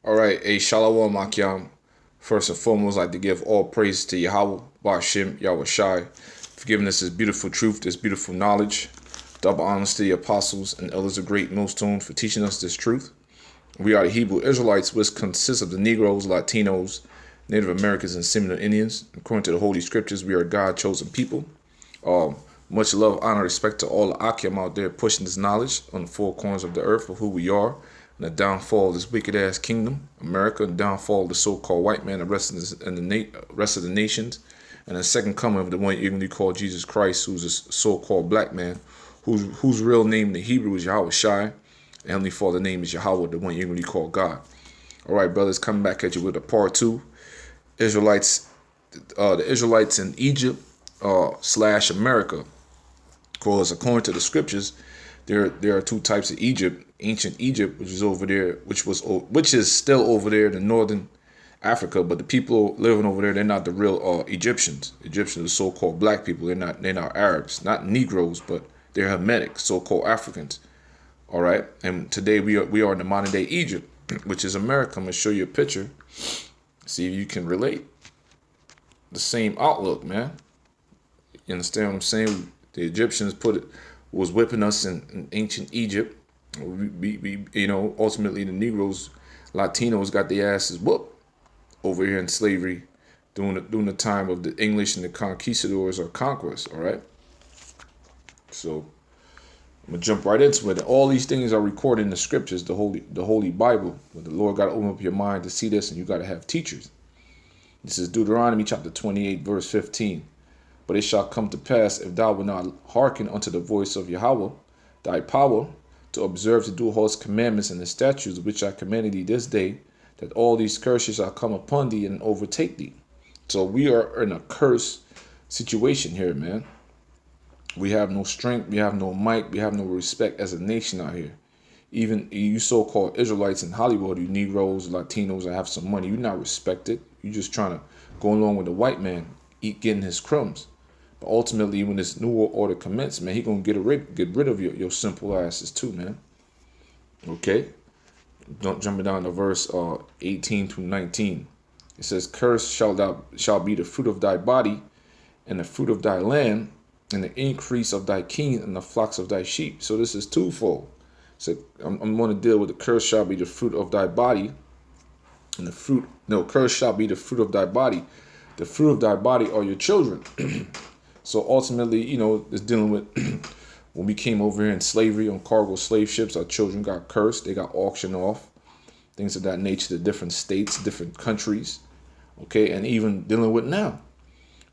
All right, a shalom akyam. First and foremost, I'd like to give all praise to Yahweh, Bashim, Yahweh Shai, for giving us this beautiful truth, this beautiful knowledge. Double honors to the apostles and elders of great millstone for teaching us this truth. We are the Hebrew Israelites, which consists of the Negroes, Latinos, Native Americans, and Seminole Indians. According to the Holy Scriptures, we are God's chosen people. Much love, honor, respect to all the Akim out there pushing this knowledge on the four corners of the earth of who we are and the downfall of this wicked-ass kingdom, America, and the downfall of the so-called white man, the rest of the nations, and the second coming of the one you call Jesus Christ, who's a so-called black man, whose real name in the Hebrew is Yahweh Shai. The Heavenly Father name is Yahweh, the one you call God. All right, brothers, coming back at you with a part two. Israelites, the Israelites in Egypt / America. Because according to the scriptures, there are two types of Egypt. Ancient Egypt, which is over there, which is still over there in northern Africa, but the people living over there, they're not the real Egyptians. Egyptians are so-called black people. They're not Arabs, not Negroes, but they're Hamitic, so-called Africans. All right, and today we are in the modern day Egypt, which is America. I'm gonna show you a picture, see if you can relate. The same outlook, man. You understand what I'm saying? The Egyptians was whipping us in ancient Egypt. We ultimately the Negroes, Latinos got their asses whooped over here in slavery during the time of the English and the conquistadors or conquest. All right, so I'm gonna jump right into it. All these things are recorded in the scriptures, the Holy Bible. But the Lord got to open up your mind to see this, and you got to have teachers. This is Deuteronomy chapter 28, verse 15. But it shall come to pass, if thou wilt not hearken unto the voice of Yahweh, thy power, to observe to do all his commandments and the statutes which I commanded thee this day, that all these curses shall come upon thee and overtake thee. So we are in a curse situation here, man. We have no strength, we have no might, we have no respect as a nation out here. Even you so-called Israelites in Hollywood, you Negroes, Latinos that have some money, you're not respected. You're just trying to go along with the white man, getting his crumbs. But ultimately, when this new world order commences, man, he gonna get rid of your simple asses too, man. Okay? Jumping down to verse 18 to 19. It says, "Cursed shall be the fruit of thy body, and the fruit of thy land, and the increase of thy king, and the flocks of thy sheep." So this is twofold. So I'm going to deal with the curse shall be the fruit of thy body, and curse shall be the fruit of thy body. The fruit of thy body are your children. So ultimately, it's dealing with when we came over here in slavery on cargo slave ships, our children got cursed. They got auctioned off, things of that nature to different states, different countries. Okay, and even dealing with now.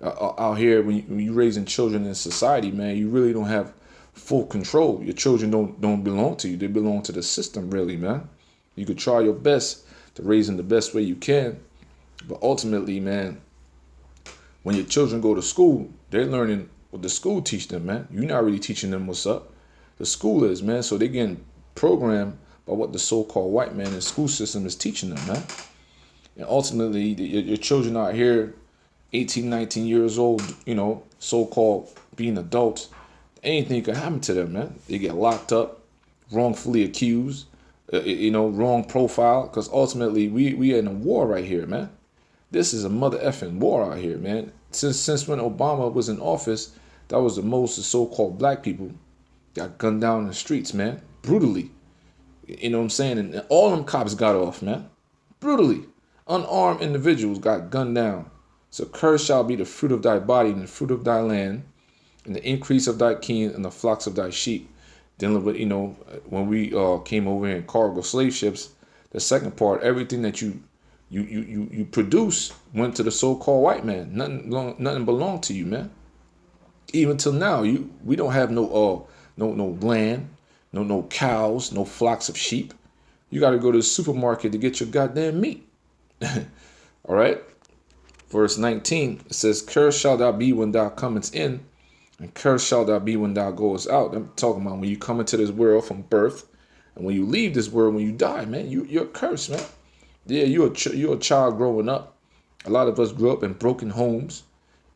Out here, when you raising children in society, man, you really don't have full control. Your children don't belong to you. They belong to the system, really, man. You could try your best to raise them the best way you can. But ultimately, man, when your children go to school, they're learning what the school teach them, man. You're not really teaching them what's up. The school is, man. So they're getting programmed by what the so-called white man in the school system is teaching them, man. And ultimately, your children out here, 18, 19 years old, so-called being adults, anything could happen to them, man. They get locked up, wrongfully accused, wrong profile, because ultimately we are in a war right here, man. This is a mother effing war out here, man. Since when Obama was in office, that was the most so-called black people got gunned down in the streets, man, brutally. You know what I'm saying? And all them cops got off, man, brutally. Unarmed individuals got gunned down. So cursed shall be the fruit of thy body and the fruit of thy land, and the increase of thy king and the flocks of thy sheep. Dealing with, when we came over here in cargo slave ships, the second part, everything that you produce went to the so-called white man. Nothing belonged to you, man. Even till now, we don't have no land, no cows, no flocks of sheep. You got to go to the supermarket to get your goddamn meat. All right. Verse 19, it says, "Cursed shalt thou be when thou comest in, and cursed shalt thou be when thou goest out." I'm talking about when you come into this world from birth, and when you leave this world, when you die, man, you're cursed, man. Yeah, you're a child growing up. A lot of us grew up in broken homes.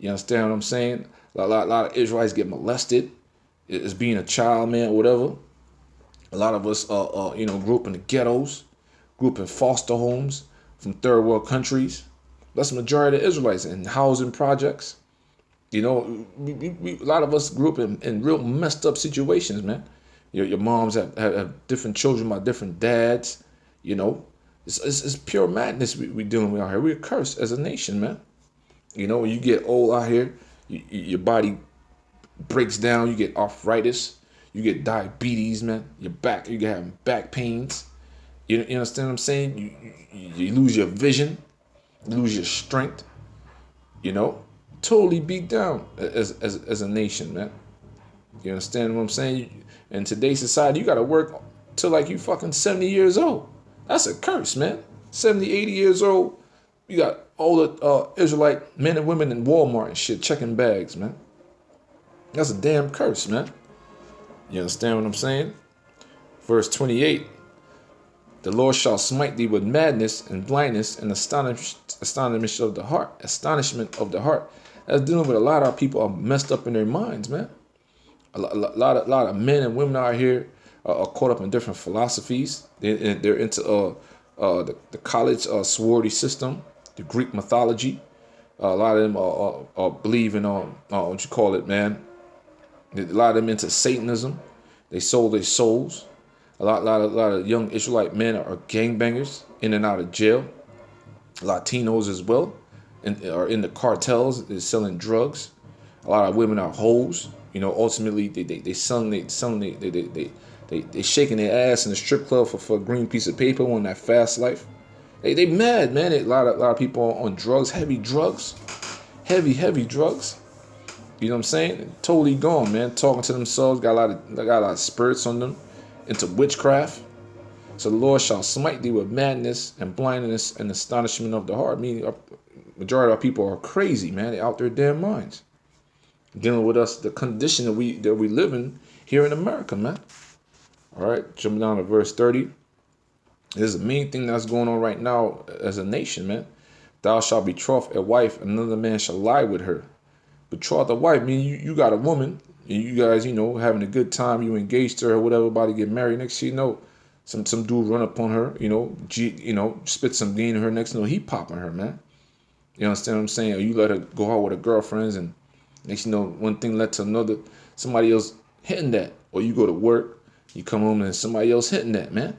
You understand what I'm saying? A lot of Israelites get molested as being a child, man, or whatever. A lot of us, grew up in the ghettos. grew up in foster homes from third world countries. That's the majority of the Israelites in housing projects. You know, a lot of us grew up in real messed up situations, man. Your moms have different children by different dads. You know, it's pure madness we dealing with out here. We're cursed as a nation, man. You know, when you get old out here, your body breaks down. You get arthritis. You get diabetes, man. Your back, you get having back pains. You understand what I'm saying? You lose your vision, you lose your strength. You know, totally beat down as a nation, man. You understand what I'm saying? In today's society, you got to work till like you fucking 70 years old. That's a curse, man. 70, 80 years old. You got all the Israelite men and women in Walmart and shit checking bags, man. That's a damn curse, man. You understand what I'm saying? Verse 28. The Lord shall smite thee with madness and blindness and astonishment of the heart. Astonishment of the heart. That's dealing with a lot of our people are messed up in their minds, man. A lot of men and women out here are caught up in different philosophies. They're into the college sorority system, the Greek mythology. A lot of them are believing on what you call it, man. A lot of them into Satanism. They sold their souls. A lot of young Israelite men are gangbangers in and out of jail. Latinos as well, and are in the cartels. They're selling drugs. A lot of women are hoes. You know, ultimately they shaking their ass in the strip club for a green piece of paper on that fast life. They mad, man. A lot of people on drugs, heavy drugs. You know what I'm saying? Totally gone, man. Talking to themselves, got a lot of spirits on them, into witchcraft. So the Lord shall smite thee with madness and blindness and astonishment of the heart. Meaning, majority of our people are crazy, man. They out their damn minds. Dealing with us, the condition that we live in here in America, man. All right, jumping down to verse 30. There's a main thing that's going on right now as a nation, man. Thou shalt betroth a wife, another man shall lie with her. Betroth a wife, meaning you got a woman, and you guys, you know, having a good time, you engaged to her, whatever, about to get married. Next thing you know, some dude run up on her, spit some D in her. Next thing you know, he popping her, man. You understand what I'm saying? Or you let her go out with her girlfriends, and next thing you know, one thing led to another, somebody else hitting that. Or you go to work, you come home and somebody else hitting that, man.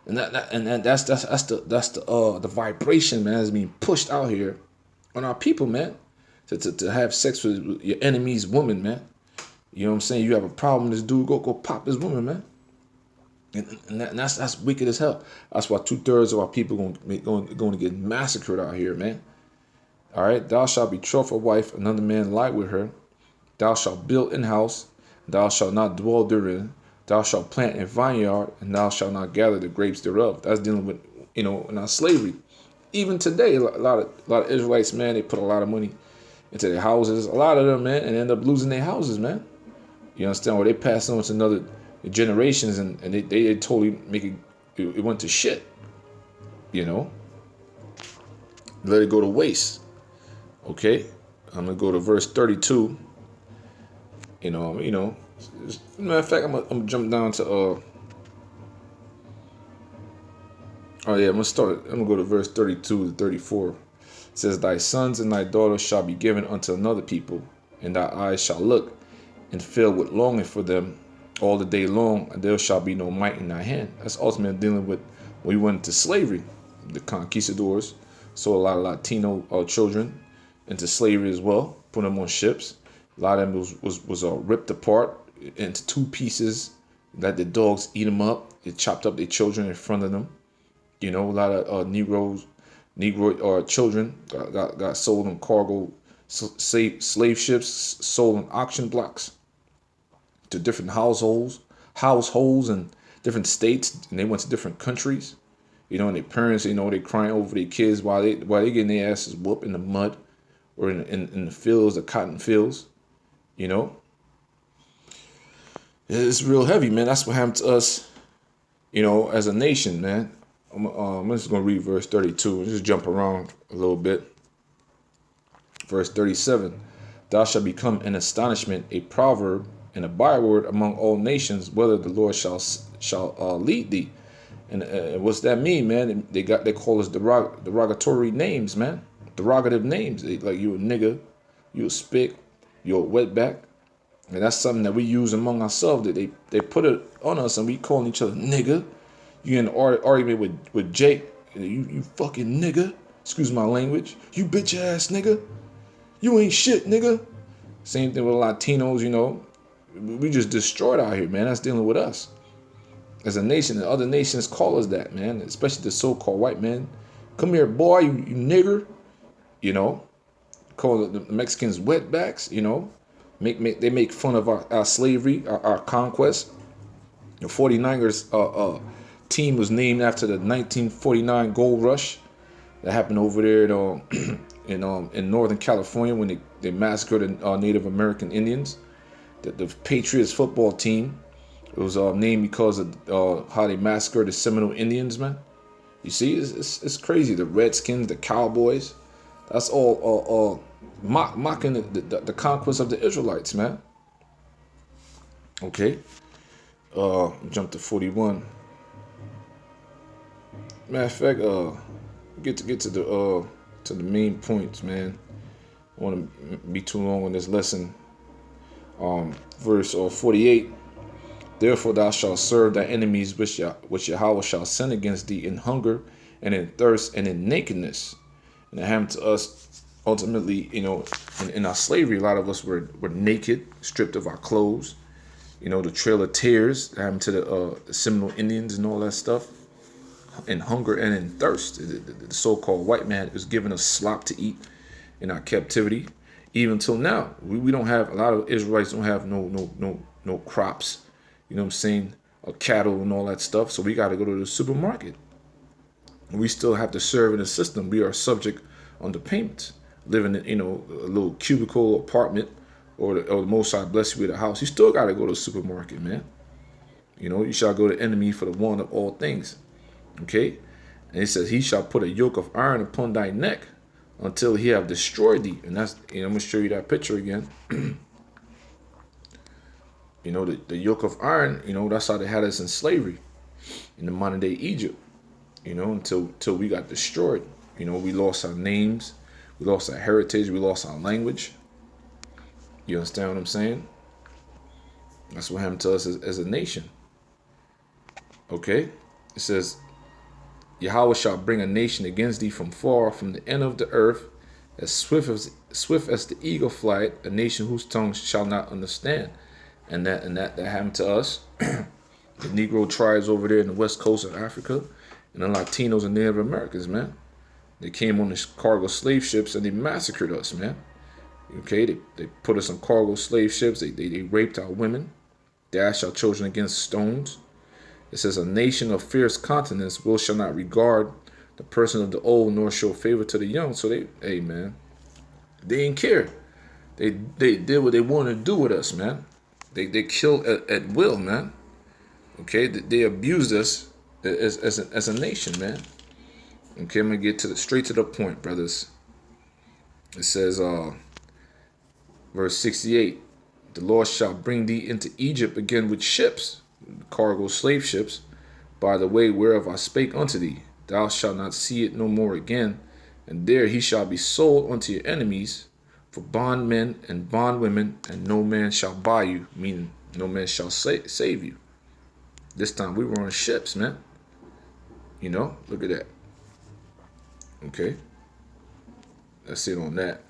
And that's the vibration, man, that's being pushed out here on our people, man. To have sex with your enemy's woman, man. You know what I'm saying? You have a problem with this dude, go pop his woman, man. And that's wicked as hell. That's why 2/3 of our people going to get massacred out here, man. All right, thou shalt betroth a wife, another man lie with her. Thou shalt build an house, thou shalt not dwell therein. Thou shalt plant a vineyard, and thou shalt not gather the grapes thereof. That's dealing with, not slavery. Even today, a lot of Israelites, man, they put a lot of money into their houses. A lot of them, man, and end up losing their houses, man. You understand? Or they pass on to another generations, and they totally make it went to shit. You know, let it go to waste. Okay, I'm gonna go to verse 32. Matter of fact, I'm gonna jump down to I'm gonna go to verse 32 to 34. It says, thy sons and thy daughters shall be given unto another people, and thy eyes shall look and fill with longing for them all the day long, and there shall be no might in thy hand. That's ultimately dealing with when we went into slavery. The conquistadors sold a lot of Latino children into slavery as well, put them on ships. A lot of them was ripped apart into two pieces, let the dogs eat them up. They chopped up their children in front of them. A lot of Negro children got sold on cargo slave ships, sold on auction blocks to different households in different states, and they went to different countries. And their parents, they crying over their kids while they getting their asses whooped in the mud or in the fields, the cotton fields. It's real heavy, man. That's what happened to us, as a nation, man. I'm just going to read verse 32 and just jump around a little bit. Verse 37, thou shalt become an astonishment, a proverb, and a byword among all nations, whether the Lord shall lead thee. And what's that mean, man? They call us derogatory names, man. Derogative names. Like you a nigga, you a spick, you a wetback. And that's something that we use among ourselves. That they put it on us, and we calling each other nigga. You in an argument with Jake, you fucking nigga. Excuse my language. You bitch ass nigga. You ain't shit, nigga. Same thing with Latinos, We just destroyed out here, man. That's dealing with us. As a nation, and other nations call us that, man. Especially the so-called white man. Come here, boy, you nigger. Call the Mexicans wetbacks, They make fun of our slavery, our conquest. The 49ers team was named after the 1949 gold rush that happened over there in Northern California when they massacred Native American Indians. The Patriots football team, it was named because of how they massacred the Seminole Indians, man. You see, it's crazy. The Redskins, the Cowboys, that's all mocking the conquest of the Israelites, man. Okay. Jump to 41. Matter of fact, get to the main points, man. I want to be too long on this lesson. Verse 48. Therefore thou shalt serve thy enemies which Yahweh shall send against thee in hunger and in thirst and in nakedness. And it happened to us ultimately, in our slavery, a lot of us were naked, stripped of our clothes. The Trail of Tears, that happened to the Seminole Indians and all that stuff. In hunger and in thirst. The so-called white man is giving us slop to eat in our captivity. Even till now, we don't have, a lot of Israelites don't have no crops, cattle and all that stuff. So we got to go to the supermarket. We still have to serve in the system. We are subject under payments. Living in, a little cubicle apartment, or the Most High bless you with a house. You still got to go to the supermarket, man. You shall go to the enemy for the one of all things. Okay? And it says, he shall put a yoke of iron upon thy neck until he have destroyed thee. And that's, I'm going to show you that picture again. The yoke of iron, that's how they had us in slavery in the modern day Egypt, until we got destroyed. We lost our names, we lost our heritage, we lost our language. You understand what I'm saying? That's what happened to us as a nation. Okay? It says, Yahweh shall bring a nation against thee from far, from the end of the earth, as swift as the eagle flight, a nation whose tongue shall not understand. And that happened to us. The Negro tribes over there in the west coast of Africa, and the Latinos and Native Americans, man. They came on the cargo slave ships and they massacred us, man. Okay, they put us on cargo slave ships. They raped our women, dashed our children against stones. It says, a nation of fierce countenance shall not regard the person of the old, nor show favor to the young. So they didn't care. They did what they wanted to do with us, man. They killed at will, man. Okay, they abused us as a nation, man. Okay, I'm gonna get straight to the point, brothers. It says, verse 68, the Lord shall bring thee into Egypt again with ships, cargo slave ships, by the way whereof I spake unto thee. Thou shalt not see it no more again, and there he shall be sold unto your enemies for bondmen and bondwomen, and no man shall buy you, meaning no man shall save you. This time we were on ships, man. Look at that. Okay, that's it on that.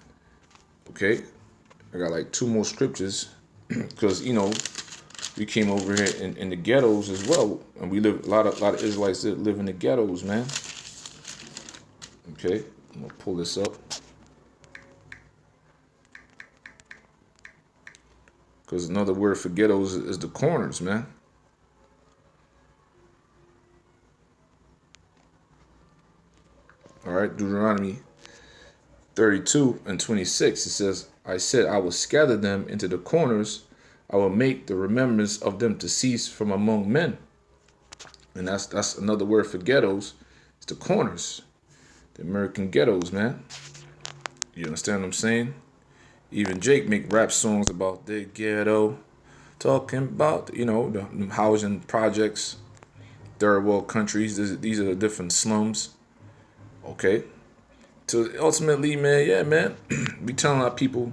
Okay, I got like 2 more scriptures because we came over here in the ghettos as well, and we live a lot of Israelites that live in the ghettos, man. Okay, I'm gonna pull this up because another word for ghettos is the corners, man. All right, Deuteronomy 32 and 26, it says, I said, I will scatter them into the corners. I will make the remembrance of them to cease from among men. And that's another word for ghettos. It's the corners. The American ghettos, man. You understand what I'm saying? Even Jake make rap songs about the ghetto. Talking about, the housing projects. third world countries. These are the different slums. Okay. So ultimately, man, yeah, man, we telling our people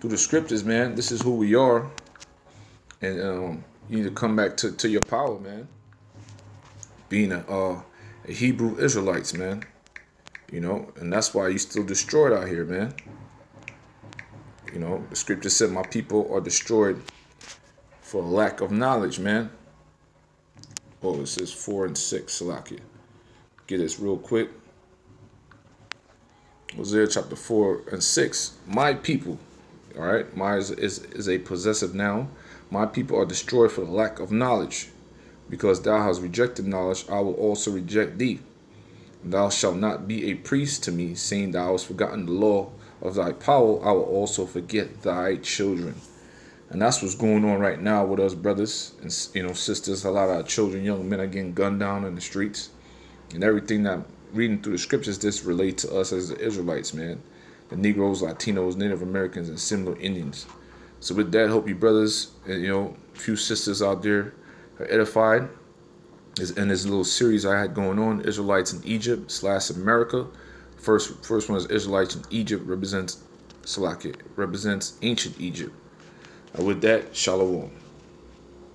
through the scriptures, man, this is who we are. And you need to come back to your power, man. Being a Hebrew Israelites, man. You know, and that's why you still destroyed out here, man. You know, the scripture said my people are destroyed for lack of knowledge, man. Oh, it says 4 and 6, Salakia. Get this real quick. Hosea chapter 4 and 6. My people, all right, my is a possessive noun. My people are destroyed for the lack of knowledge. Because thou hast rejected knowledge, I will also reject thee. Thou shalt not be a priest to me, saying thou hast forgotten the law of thy power, I will also forget thy children. And that's what's going on right now with us brothers and sisters. A lot of our children, young men are getting gunned down in the streets. And everything that I'm reading through the scriptures, this relates to us as the Israelites, man. The Negroes, Latinos, Native Americans, and similar Indians. So with that, hope you brothers and a few sisters out there are edified. In this little series I had going on, Israelites in Egypt / America. First one is Israelites in Egypt, represents ancient Egypt. With that, shalom.